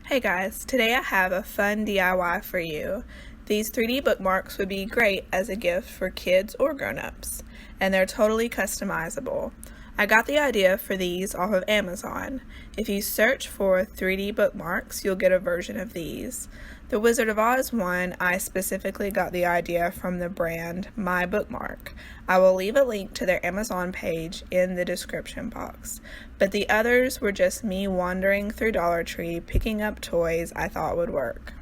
Hey guys, today I have a fun DIY for you. These 3D bookmarks would be great as a gift for kids or grown-ups, and they're totally customizable. I got the idea for these off of Amazon. If you search for 3D bookmarks, you'll get a version of these. The Wizard of Oz one, I specifically got the idea from the brand My Bookmark. I will leave a link to their Amazon page in the description box. But the others were just me wandering through Dollar Tree picking up toys I thought would work.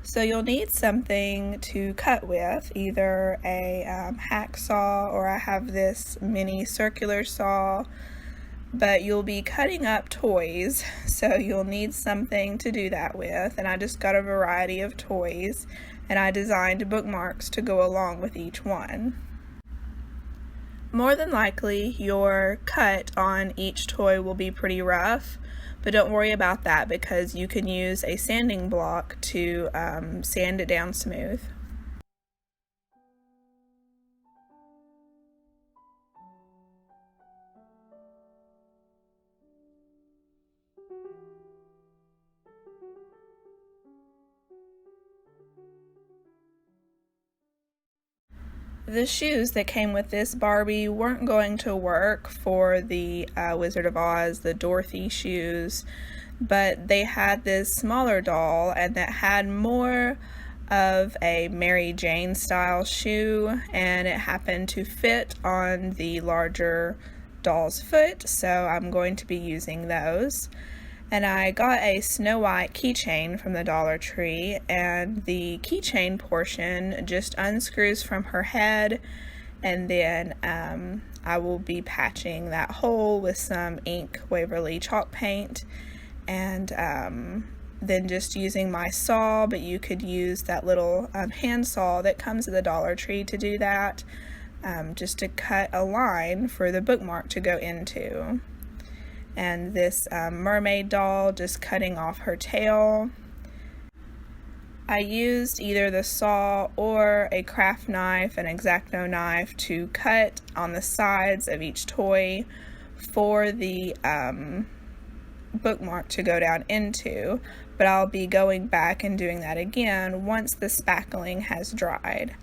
So you'll need something to cut with, either a hacksaw, or I have this mini circular saw, but you'll be cutting up toys, so you'll need something to do that with, and I just got a variety of toys, and I designed bookmarks to go along with each one. More than likely, your cut on each toy will be pretty rough, but don't worry about that because you can use a sanding block to sand it down smooth. The shoes that came with this Barbie weren't going to work for the Wizard of Oz, the Dorothy shoes, but they had this smaller doll and that had more of a Mary Jane style shoe, and it happened to fit on the larger doll's foot, so I'm going to be using those. And I got a Snow White keychain from the Dollar Tree, and the keychain portion just unscrews from her head, and then I will be patching that hole with some ink Waverly chalk paint, and then just using my saw, but you could use that little hand saw that comes at the Dollar Tree to do that, just to cut a line for the bookmark to go into. And this mermaid doll, just cutting off her tail. I used either the saw or a craft knife, an X-Acto knife, to cut on the sides of each toy for the bookmark to go down into, but I'll be going back and doing that again once the spackling has dried.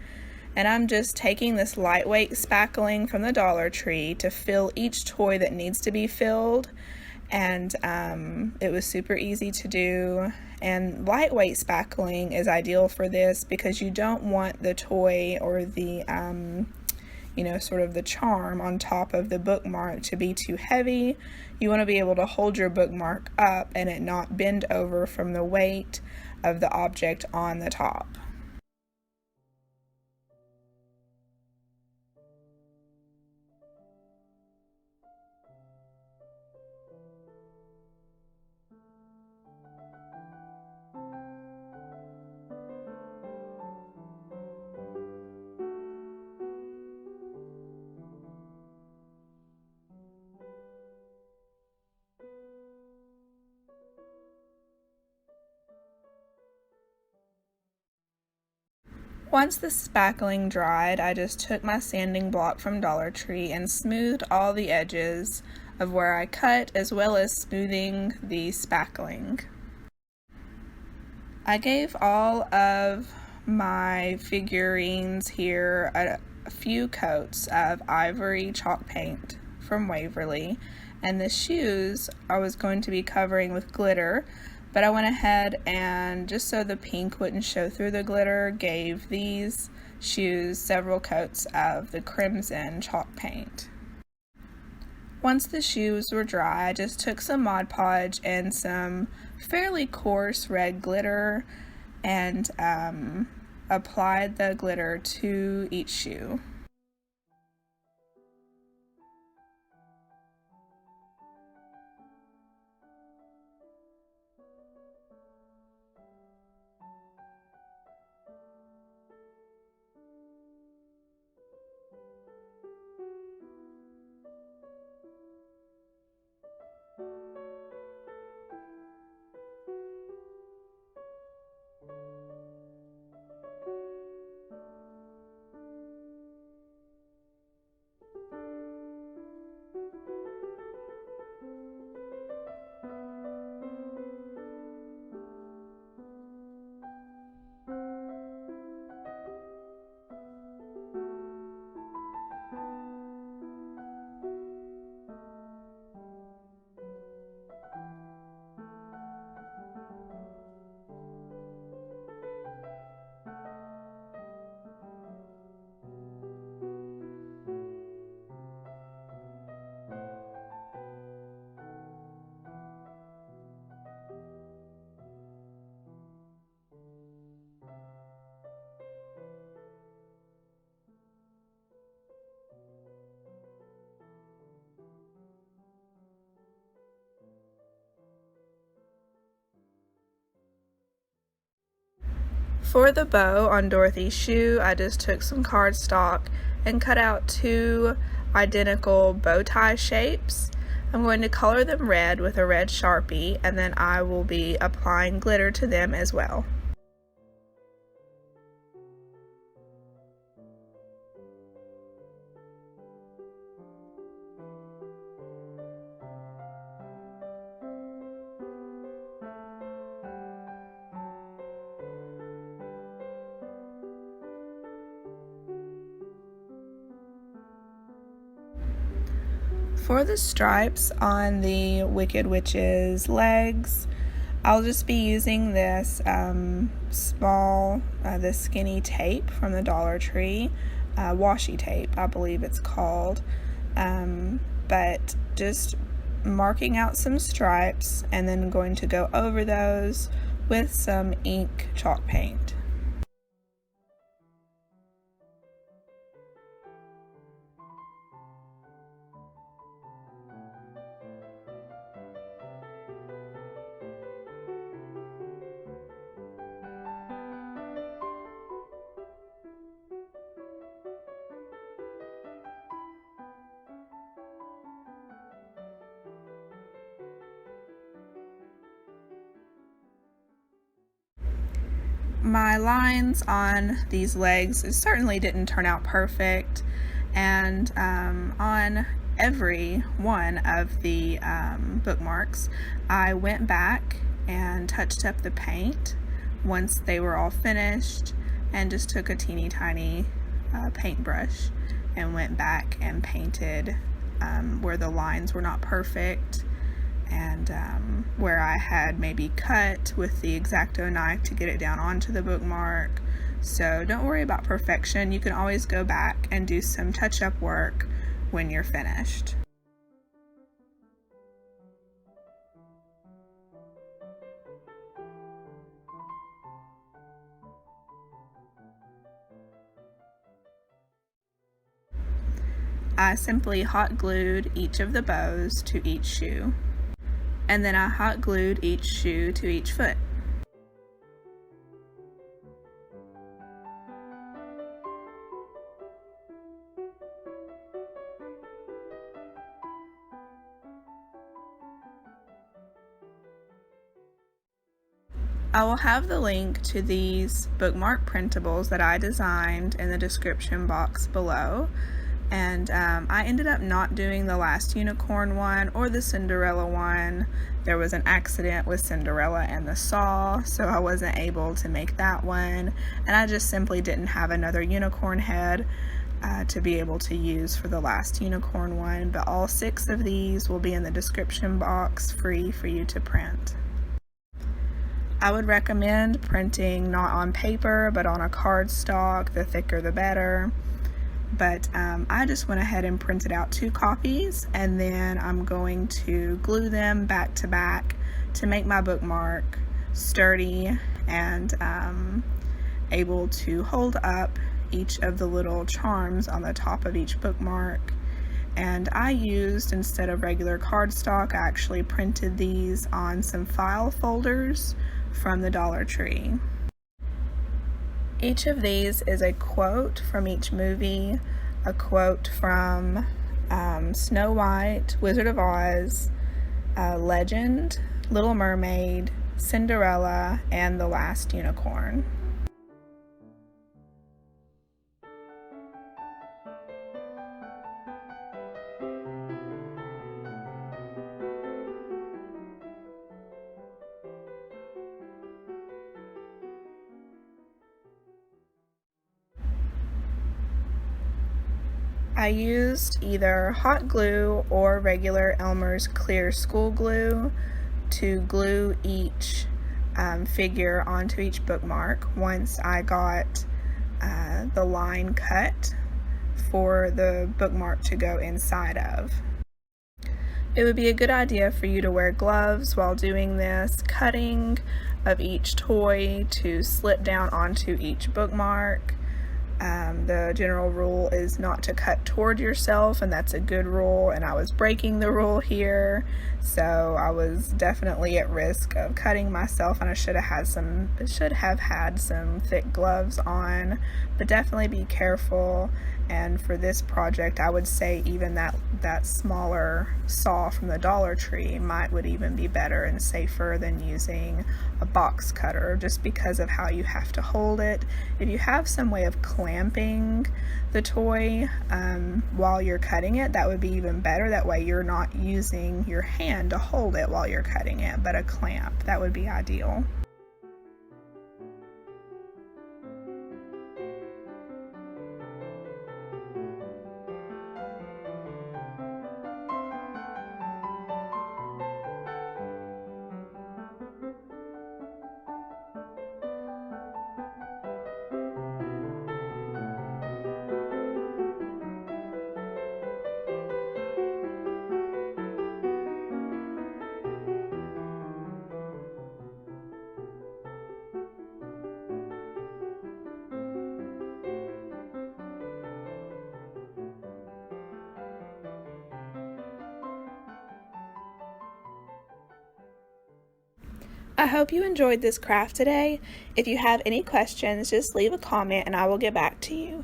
And I'm just taking this lightweight spackling from the Dollar Tree to fill each toy that needs to be filled, and it was super easy to do. And lightweight spackling is ideal for this because you don't want the toy or the sort of the charm on top of the bookmark to be too heavy. You want to be able to hold your bookmark up and it not bend over from the weight of the object on the top. Once the spackling dried, I just took my sanding block from Dollar Tree and smoothed all the edges of where I cut, as well as smoothing the spackling. I gave all of my figurines here a few coats of Ivory chalk paint from Waverly, and the shoes I was going to be covering with glitter, but I went ahead and, just so the pink wouldn't show through the glitter, gave these shoes several coats of the crimson chalk paint. Once the shoes were dry, I just took some Mod Podge and some fairly coarse red glitter and applied the glitter to each shoe. For the bow on Dorothy's shoe, I just took some cardstock and cut out 2 identical bow tie shapes. I'm going to color them red with a red Sharpie, and then I will be applying glitter to them as well. For the stripes on the Wicked Witch's legs, I'll just be using this this skinny tape from the Dollar Tree, washi tape, I believe it's called, but just marking out some stripes and then going to go over those with some ink chalk paint. My lines on these legs certainly didn't turn out perfect, and on every one of the bookmarks I went back and touched up the paint once they were all finished, and just took a teeny tiny paintbrush and went back and painted where the lines were not perfect, and where I had maybe cut with the X-Acto knife to get it down onto the bookmark. So don't worry about perfection. You can always go back and do some touch-up work when you're finished. I simply hot glued each of the bows to each shoe, and then I hot glued each shoe to each foot. I will have the link to these bookmark printables that I designed in the description box below. And I ended up not doing the last unicorn one or the Cinderella one. There was an accident with Cinderella and the saw, so I wasn't able to make that one. And I just simply didn't have another unicorn head to be able to use for the last unicorn one. But all 6 of these will be in the description box, free for you to print. I would recommend printing not on paper, but on a cardstock. The thicker the better. But I just went ahead and printed out 2 copies, and then I'm going to glue them back to back to make my bookmark sturdy and able to hold up each of the little charms on the top of each bookmark. And I used, instead of regular cardstock, I actually printed these on some file folders from the Dollar Tree. Each of these is a quote from each movie, a quote from Snow White, Wizard of Oz, Legend, Little Mermaid, Cinderella, and The Last Unicorn. I used either hot glue or regular Elmer's clear school glue to glue each figure onto each bookmark once I got the line cut for the bookmark to go inside of. It would be a good idea for you to wear gloves while doing this cutting of each toy to slip down onto each bookmark. The general rule is not to cut toward yourself, and that's a good rule, and I was breaking the rule here, so I was definitely at risk of cutting myself, and I should have had some thick gloves on. But definitely be careful. And for this project, I would say even that smaller saw from the Dollar Tree would even be better and safer than using a box cutter, just because of how you have to hold it. If you have some way of clamping the toy while you're cutting it, that would be even better. That way you're not using your hand to hold it while you're cutting it, but a clamp. That would be ideal. I hope you enjoyed this craft today. If you have any questions, just leave a comment and I will get back to you.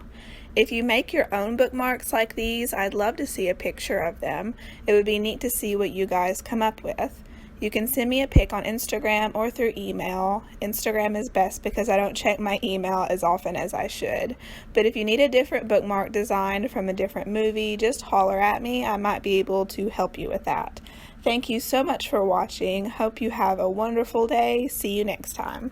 If you make your own bookmarks like these, I'd love to see a picture of them. It would be neat to see what you guys come up with. You can send me a pic on Instagram or through email. Instagram is best because I don't check my email as often as I should. But if you need a different bookmark design from a different movie, just holler at me. I might be able to help you with that. Thank you so much for watching. Hope you have a wonderful day. See you next time.